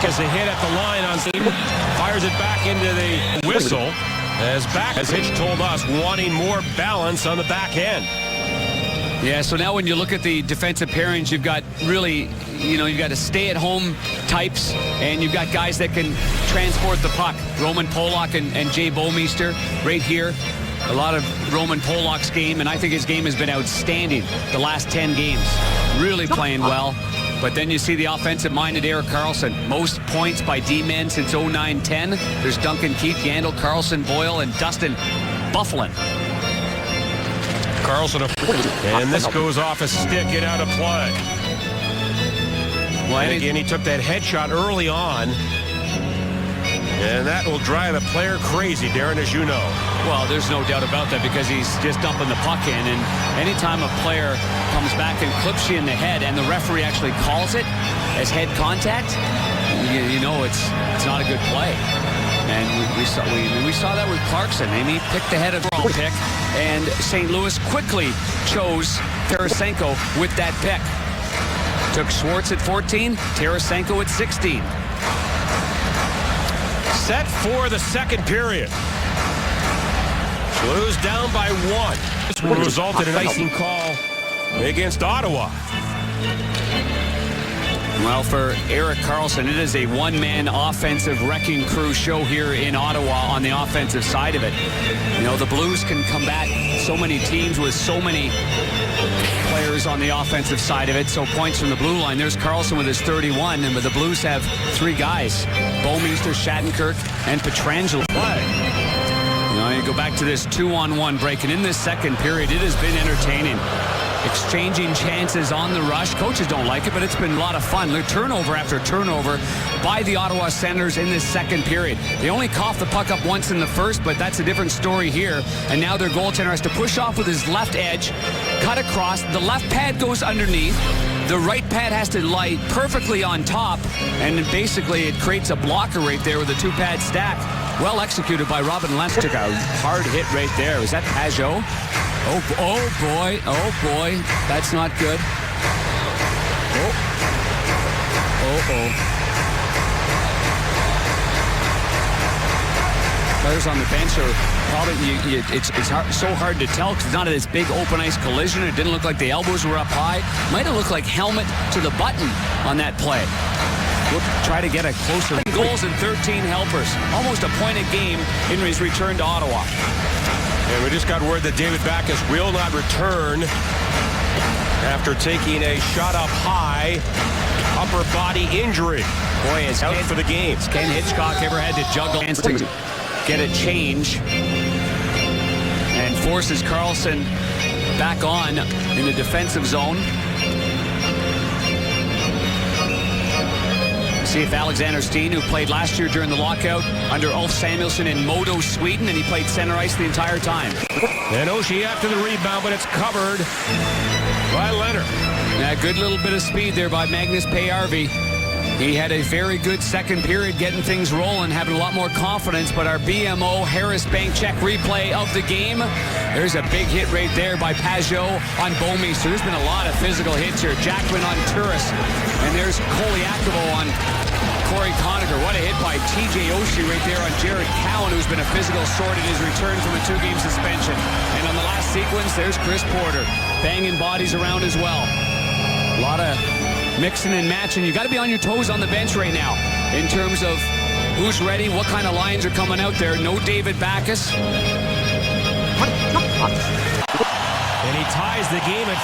as a hit at the line on Steve. Fires it back into the whistle. As Hitch told us, wanting more balance on the back end. Yeah, so now when you look at the defensive pairings, you've got really, you've got a stay-at-home types, and you've got guys that can transport the puck. Roman Polak and Jay Bouwmeester right here. A lot of Roman Polak's game, and I think his game has been outstanding the last 10 games. Really playing well. But then you see the offensive-minded Erik Karlsson. Most points by D-men since 09-10. There's Duncan Keith, Yandel, Karlsson, Boyle, and Dustin Bufflin. Karlsson, and this goes off a stick and out of play. Well, and again, he took that headshot early on, and that will drive a player crazy, Darren, as you know. Well, there's no doubt about that because he's just dumping the puck in, and anytime a player comes back and clips you in the head and the referee actually calls it as head contact, you know it's not a good play. And we saw that with Clarkson. Amy picked the head of the pick, and St. Louis quickly chose Tarasenko with that pick. Took Schwartz at 14, Tarasenko at 16. Set for the second period. Blues down by 1. This will result in an icing call against Ottawa. Well, for Erik Karlsson, it is a one-man offensive wrecking crew show here in Ottawa on the offensive side of it. The Blues can combat so many teams with so many players on the offensive side of it. So points from the blue line. There's Karlsson with his 31, and the Blues have 3 guys: Bouwmeester, Shattenkirk, and Pietrangelo. You go back to this 2-on-1 break, and in this second period, it has been entertaining. Exchanging chances on the rush. Coaches don't like it, but it's been a lot of fun. They're turnover after turnover by the Ottawa Senators in this second period. They only coughed the puck up once in the first, but that's a different story here. And now their goaltender has to push off with his left edge, cut across. The left pad goes underneath. The right pad has to lie perfectly on top, and basically it creates a blocker right there with a 2-pad stack. Well executed by Robin Lentz. Took a hard hit right there. Was that Pajot? Oh boy, that's not good. Players on the bench are probably, it's so hard to tell because it's not this big open ice collision. It didn't look like the elbows were up high. Might have looked like helmet to the button on that play. We'll try to get a closer. 10 goals and 13 helpers. Almost a point a game in his return to Ottawa. And we just got word that David Backes will not return after taking a shot up high upper body injury. Boy, is out for the game. Ken Hitchcock ever had to juggle to get a change and forces Karlsson back on in the defensive zone. See if Alexander Steen, who played last year during the lockout under Ulf Samuelsson in Modo, Sweden, and he played center ice the entire time. And Oshie after the rebound, but it's covered by Leonard. Yeah, good little bit of speed there by Magnus Pajärvi. He had a very good second period, getting things rolling, having a lot more confidence, but our BMO Harris Bank check replay of the game. There's a big hit right there by Pajot on Bouwmeester. There's been a lot of physical hits here. Jackman on Turris, and there's Koliakovo on Corey Conacher. What a hit by TJ Oshie right there on Jared Cowan, who's been a physical sword in his return from a 2-game suspension. And on the last sequence, there's Chris Porter, banging bodies around as well. A lot of mixing and matching. You got to be on your toes on the bench right now in terms of who's ready, what kind of lines are coming out there. No David Backes. And he ties the game at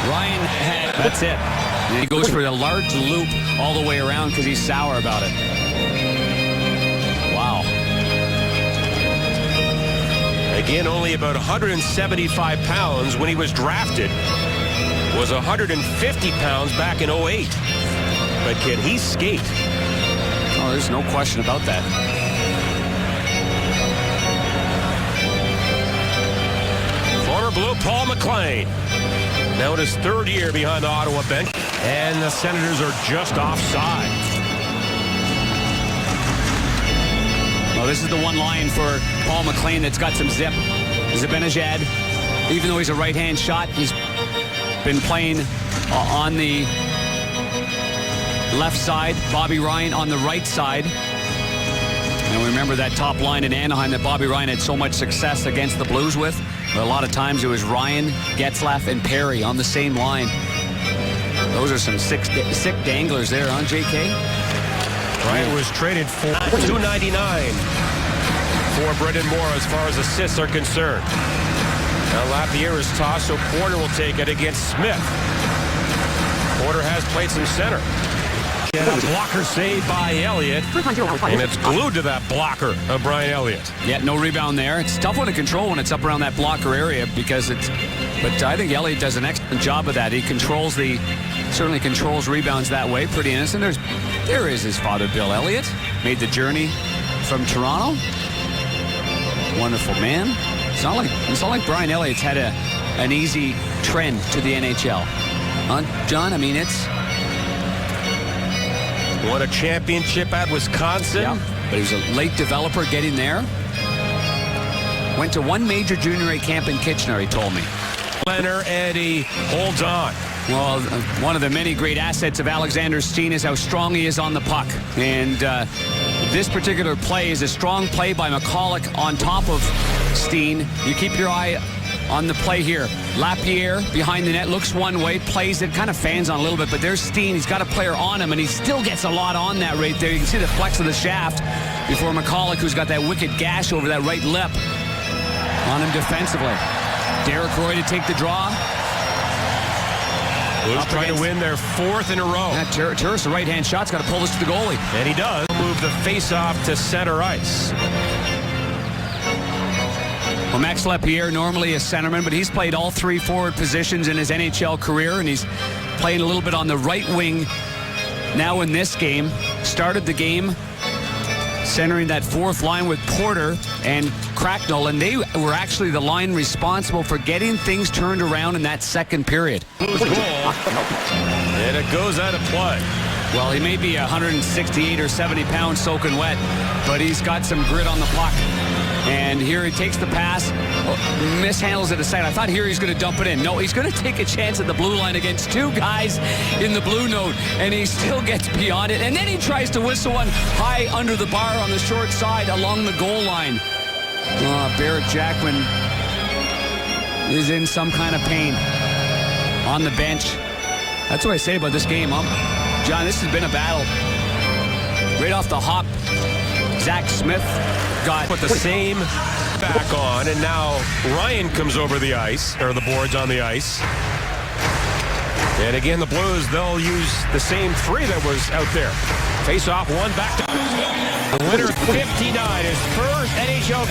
Ryan had, that's it. And he goes for a large loop all the way around because he's sour about it. Wow. Again, only about 175 pounds when he was drafted. Was 150 pounds back in 08. But can he skate? Oh, there's no question about that. Former Blue Paul McLean. Now in his 3rd year behind the Ottawa bench. And the Senators are just offside. Well, this is the one line for Paul McLean that's got some zip. Zibanejad, even though he's a right-hand shot, he's been playing on the left side, Bobby Ryan on the right side. And remember that top line in Anaheim that Bobby Ryan had so much success against the Blues with? But a lot of times it was Ryan, Getzlaf, and Perry on the same line. Those are some sick danglers there, huh, JK? Ryan was traded for $2.99 for Brendan Moore as far as assists are concerned. Now Lapierre is tossed, so Porter will take it against Smith. Porter has played some center. A blocker saved by Elliott, and it's glued to that blocker of Brian Elliott. Yeah, no rebound there. It's a tough one to control when it's up around that blocker area because it's. But I think Elliott does an excellent job of that. He certainly controls rebounds that way. Pretty innocent. There is his father, Bill Elliott. Made the journey from Toronto. Wonderful man. It's not like Brian Elliott's had an easy trend to the NHL. John, I mean, it's. Won a championship at Wisconsin. Yeah, but he was a late developer getting there. Went to one major junior A camp in Kitchener, he told me. Leonard Eddie holds on. Well, one of the many great assets of Alexander Steen is how strong he is on the puck. And this particular play is a strong play by McCulloch on top of Steen. You keep your eye on the play here. Lapierre behind the net, looks one way, plays it, kind of fans on a little bit, but there's Steen. He's got a player on him, and he still gets a lot on that right there. You can see the flex of the shaft before McCulloch, who's got that wicked gash over that right lip, on him defensively. Derek Roy to take the draw. Blues trying to win their fourth in a row. Turris, the right-hand shot's got to pull this to the goalie. And he does. Move the face-off to center ice. Well, Max Lapierre, normally a centerman, but he's played all three forward positions in his NHL career, and he's playing a little bit on the right wing now in this game. Started the game centering that fourth line with Porter and Cracknell, and they were actually the line responsible for getting things turned around in that second period. Goal, and it goes out of play. Well, he may be 168 or 70 pounds soaking wet, but he's got some grit on the puck. And here he takes the pass, mishandles it aside. I thought here he's going to dump it in. No, he's going to take a chance at the blue line against two guys in the blue note, and he still gets beyond it. And then he tries to whistle one high under the bar on the short side along the goal line. Barrett Jackman is in some kind of pain on the bench. That's what I say about this game, John, this has been a battle. Right off the hop, Zach Smith put the same back on, and now Ryan comes over the ice, or the boards on the ice. And again, the Blues, they'll use the same three that was out there. Face off, one back to the winner, 59, his first NHL